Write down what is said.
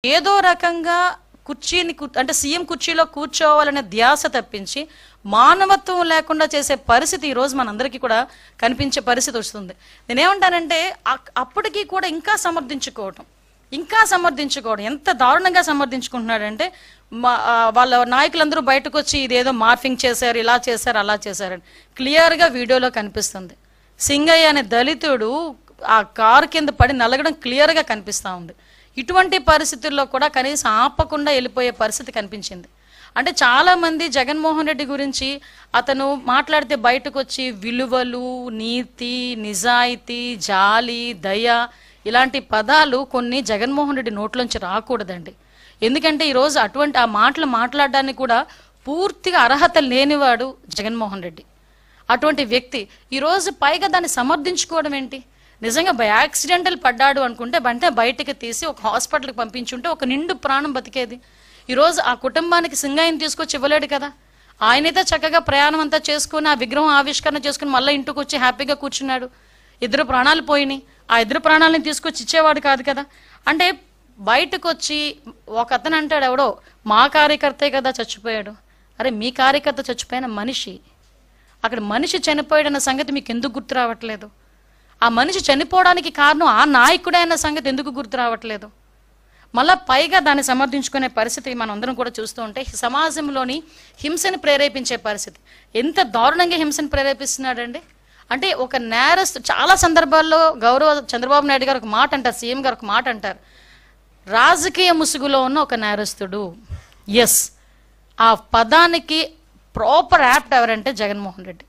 ఏదో రకంగా కుర్చీని అంటే సీఎం కుర్చీలో కూర్చోవాలనే ధ్యాస తప్పించి మానవత్వం లేకుండా చేసే పరిస్థితి ఈ రోజు మనందరికీ కూడా కనిపించే పరిస్థితి వస్తుంది. నేనేమంటానంటే అప్పటికి కూడా ఇంకా సమర్థించుకోవడం ఎంత దారుణంగా సమర్థించుకుంటున్నాడంటే వాళ్ళ నాయకులందరూ బయటకు వచ్చి ఇదేదో మార్ఫింగ్ చేశారు, ఇలా చేశారు, అలా చేశారని క్లియర్గా వీడియోలో కనిపిస్తుంది. సింగయ్య అనే దళితుడు ఆ కారు కింద పడి నలగడం క్లియర్గా కనిపిస్తూ ఉంది. ఇటువంటి పరిస్థితుల్లో కూడా కనీసం ఆపకుండా వెళ్ళిపోయే పరిస్థితి కనిపించింది. అంటే చాలామంది జగన్మోహన్ రెడ్డి గురించి అతను మాట్లాడితే బయటకు వచ్చి విలువలు, నీతి, నిజాయితీ, జాలి, దయ ఇలాంటి పదాలు కొన్ని జగన్మోహన్ రెడ్డి నోట్లోంచి రాకూడదండి. ఎందుకంటే ఈరోజు అటువంటి ఆ మాటలు మాట్లాడడానికి కూడా పూర్తిగా అర్హత లేనివాడు జగన్మోహన్ రెడ్డి. అటువంటి వ్యక్తి ఈరోజు పైగా దాన్ని సమర్థించుకోవడం ఏంటి? నిజంగా బై యాక్సిడెంటల్ పడ్డాడు అనుకుంటే వెంటనే బయటికి తీసి ఒక హాస్పిటల్కి పంపించుంటే ఒక నిండు ప్రాణం బతికేది. ఈరోజు ఆ కుటుంబానికి సింగయ్యని తీసుకొచ్చి ఇవ్వలేడు కదా. ఆయనైతే చక్కగా ప్రయాణం అంతా చేసుకుని ఆ విగ్రహం ఆవిష్కరణ చేసుకుని మళ్ళీ ఇంటికి వచ్చి హ్యాపీగా కూర్చున్నాడు. 2 ప్రాణాలు పోయినాయి. ఆ 2 ప్రాణాలను తీసుకొచ్చి ఇచ్చేవాడు కాదు కదా. అంటే బయటకు వచ్చి ఒక అతను అంటాడు, ఎవడో మా కార్యకర్తే కదా చచ్చిపోయాడు. అరే మీ కార్యకర్త చచ్చిపోయిన మనిషి, అక్కడ మనిషి చనిపోయాడన్న సంగతి మీకు ఎందుకు గుర్తు రావట్లేదు? ఆ మనిషి చనిపోవడానికి కారణం ఆ నాయకుడే అన్న సంగతి ఎందుకు గుర్తు రావట్లేదు? మళ్ళా పైగా దాన్ని సమర్థించుకునే పరిస్థితి మనం అందరం కూడా చూస్తూ ఉంటే సమాజంలోని హింసని ప్రేరేపించే పరిస్థితి. ఎంత దారుణంగా హింసని ప్రేరేపిస్తున్నాడండి. అంటే ఒక నేరస్తు చాలా సందర్భాల్లో గౌరవ చంద్రబాబు నాయుడు గారు ఒక మాట అంటారు, సీఎం గారు ఒక మాట అంటారు, రాజకీయ ముసుగులో ఉన్న ఒక నేరస్తుడు. ఎస్, ఆ పదానికి ప్రాపర్ యాప్ట్ ఎవరంటే జగన్మోహన్ రెడ్డి.